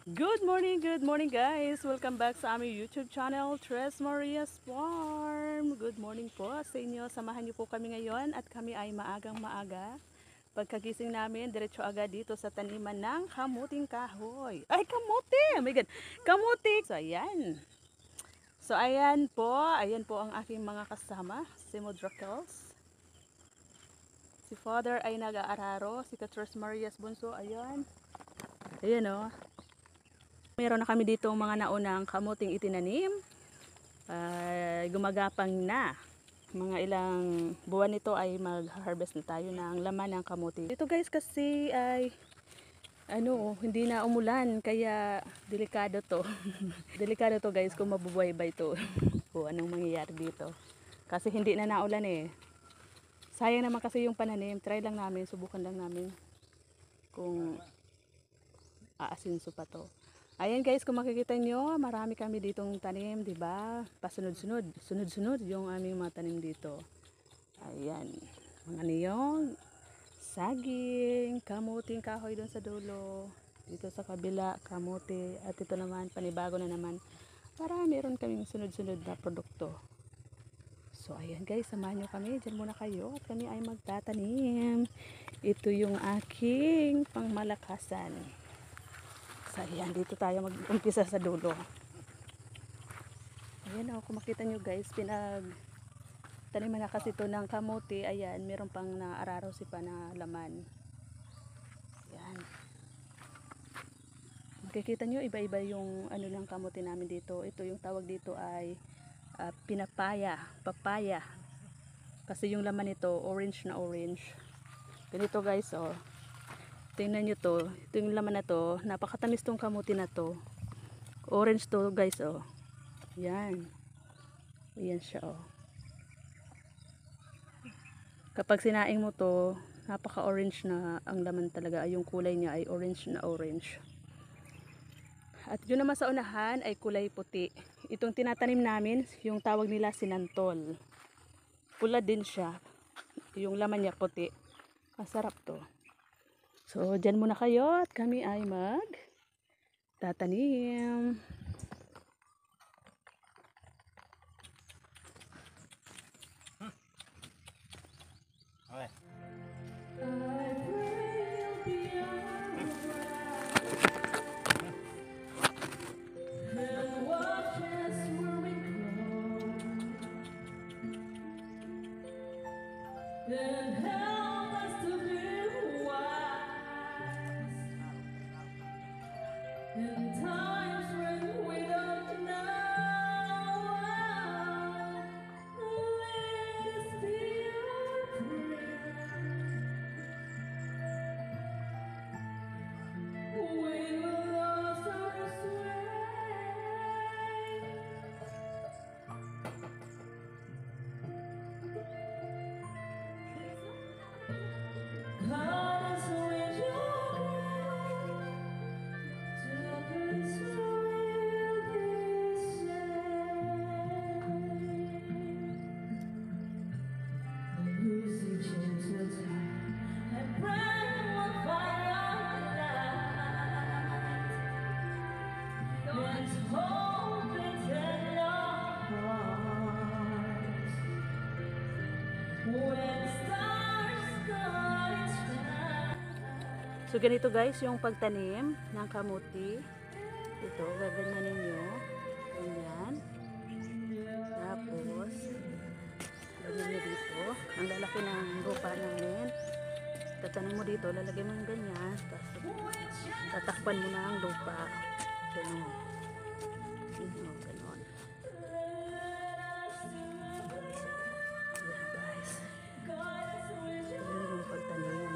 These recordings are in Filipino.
Good morning guys! Welcome back sa aming YouTube channel, Tres Marias Farm. Good morning po sa inyo. Samahan niyo po kami ngayon at kami ay maagang maaga. Pagkagising namin, diretso agad dito sa taniman ng kamuting kahoy. Ay, kamuti! Oh my God! Kamuti! Ayan po ang aking mga kasama, si Modrakels. Si Father ay nag-aararo, si Tres Marias Bunso, ayan. Ayan o. Meron na kami dito mga naunang kamuting itinanim. Gumagapang na. Mga ilang buwan nito ay mag-harvest na tayo ng laman ng kamuti. Dito guys kasi ay hindi na umulan kaya delikado to. Delikado to guys kung mabubuhay ba ito. Kung anong mangyayari dito. Kasi hindi na naulan eh. Sayang naman kasi yung pananim. Try lang namin, subukan lang namin kung aasinso pa to. Ayan guys, kung makikita nyo, marami kami ditong tanim, di ba? Pasunod-sunod, sunod-sunod yung aming mga tanim dito. Ayan, mga niyong, saging, kamuting kahoy doon sa dulo. Dito sa kabila, kamuti. At ito naman, panibago na naman. Para meron kaming sunod-sunod na produkto. So ayan guys, samahan nyo kami. Diyan muna kayo at kami ay magtatanim. Ito yung aking pangmalakasan. So, ayan, dito tayo mag-umpisa sa dulo. Ayan o, kung makita nyo guys, taniman na kasi ito ng kamuti. Ayan, meron pang naararo si pa na laman. Ayan. Makikita nyo, iba-iba yung ano ng kamuti namin dito. Ito yung tawag dito ay papaya. Kasi yung laman nito, orange na orange. Ganito guys, oh. Tingnan nyo to. Ito yung laman na to. Napakatamis tong kamuti na to. Orange to guys, oh. Yan. Yan siya, oh. Kapag sinaing mo to, napaka-orange na ang laman talaga. Ay, yung kulay niya ay orange na orange. At yun naman sa unahan ay kulay puti. Itong tinatanim namin, yung tawag nila sinantol. Pula din siya. Yung laman niya puti. Masarap to. So, dyan muna kayo at kami ay tatanim. Okay. Then help us to be wise in times when we don't know. Let us be your prayer. We will lose our So ganito guys yung pagtanim ng kamuti. Ito, gaganyanin nyo. Ganyan. Tapos, ganyan nyo dito. Ang lalaki ng lupa namin. Tatanim mo dito, lalagay mo yung ganyan. Tapos, tatakpan mo na ang lupa. Ganun. Ganun. Yan guys. Ganyan yung pagtanim.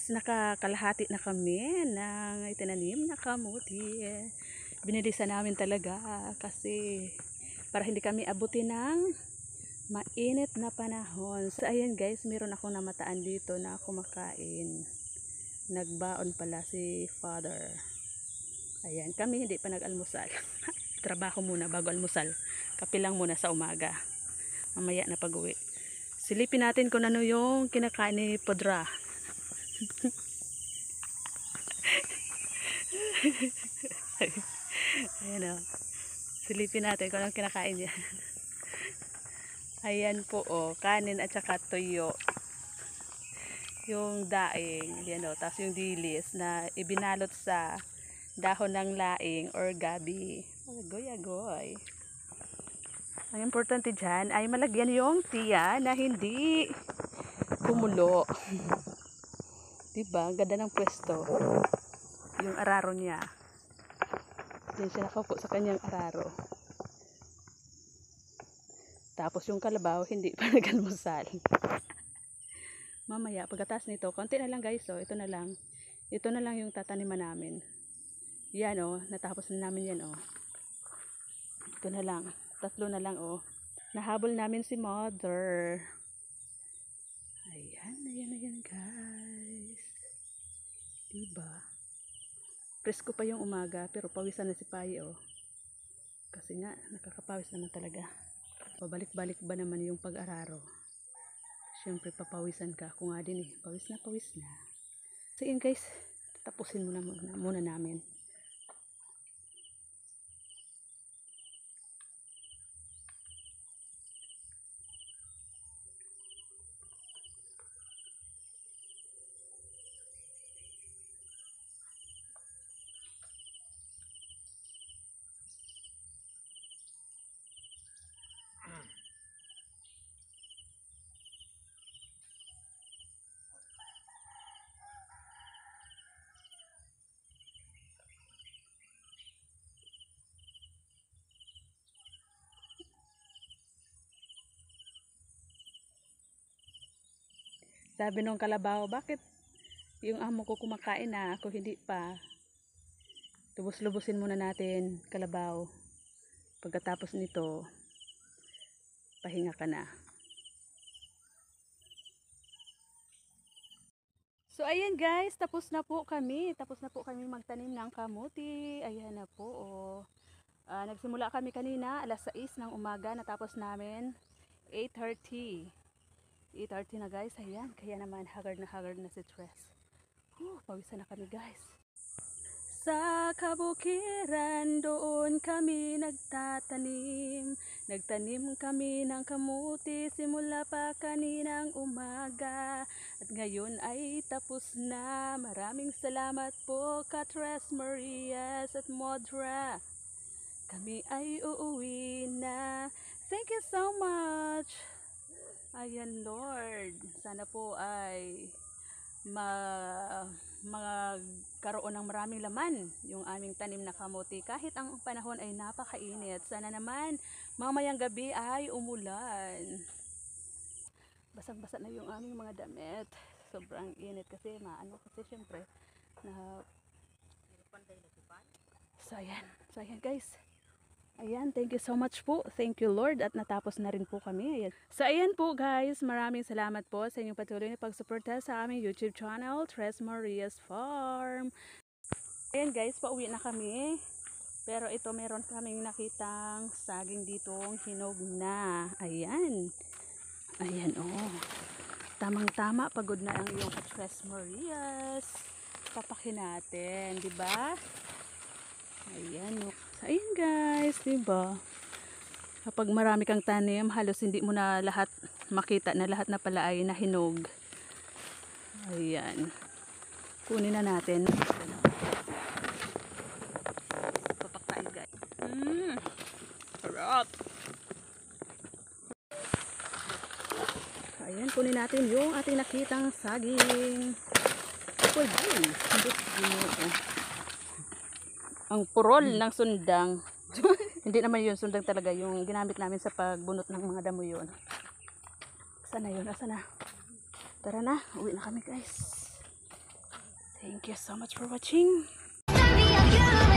nakakalahati na kami ng itinanim na kamuti. Binilisan namin talaga kasi para hindi kami abutin ng mainit na panahon. So ayan guys, meron akong namataan dito na kumakain. Nagbaon pala si Father. Ayan, kami hindi pa nag-almusal. Trabaho muna bago almusal. Kape lang muna sa umaga. Mamaya na pag-uwi. Silipin natin kung ano yung kinakain ni Podra. Ayan o. Silipin natin kung anong kinakain niya. Ayan po o. Kanin at saka tuyo. Yung daing. Ayan o. Tapos yung dilis na ibinalot sa dahon ng laing or gabi. Agoy-agoy. Ang importante dyan ay malagyan yung tiya na hindi kumulo. Diba? Ganda ng pwesto. Yung araro niya. Diyan siya nakaupo sa kanyang araro. Tapos yung kalabaw hindi pa nag-almusal. Mamaya pagkatas nito, konti na lang guys, oh, ito na lang. Ito na lang yung tataniman namin. Yan oh, natapos na namin yan oh. Ito na lang, 3 na lang oh. Nahabol namin si Mother. Ayan guys. Diba? Presko pa yung umaga pero pawisan na si Pai oh. Kasi nga nakakapawis naman talaga. Pabalik-balik ba naman yung pag-araro? Siyempre papawisan ka. Kung nga din eh, pawis na. So yun guys, tapusin muna namin. Sabi nung kalabaw, bakit yung amo ko kumakain na ako hindi pa? Lubos-lubusin muna natin, kalabaw. Pagkatapos nito, pahinga ka na. So ayan guys, tapos na po kami magtanim ng kamuti. Ayan na po oh. Nagsimula kami kanina alas 6 ng umaga, natapos namin 8:30 na guys. Ayan, kaya naman haggard na si Tres. Pawisan na kami guys. Sa kabukiran doon kami nagtanim kami ng kamuti simula pa kaninang umaga at ngayon ay tapos na. Maraming salamat po ka Tres Marias at Modra. Kami ay uuwi na. Thank you so much. Ayan Lord, sana po ay magkaroon ng maraming laman yung aming tanim na kamuti kahit ang panahon ay napakainit. Sana naman mamayang gabi ay umulan. Basang-basa na yung aming mga damit. Sobrang init kasi kasi syempre na so ayan guys. Ayan, thank you so much po. Thank you Lord at natapos na rin po kami. Ayan. So ayan po guys, maraming salamat po sa inyong patuloy na pagsuporta sa aming YouTube channel, Tres Marias Farm. Ayan guys, pauwi na kami. Pero ito meron kaming nakitang saging ditong hinog na. Ayan. Ayan oh. Tamang-tama, pagod na ang iyong Tres Marias. Papakin natin, di ba? Ayan oh. Ayan guys, diba? Kapag marami kang tanim, halos hindi mo na lahat makita na lahat na pala ay nahinog. Ayan. Kunin na natin. Papakain guys. Harap. Ayan, kunin natin yung ating nakitang saging. Ang purol ng sundang. Hindi naman yun sundang talaga, yung ginamit namin sa pagbunot ng mga damo yun. Sana yun, asa na? Tara na, uwi na kami guys. Thank you so much for watching. Story of you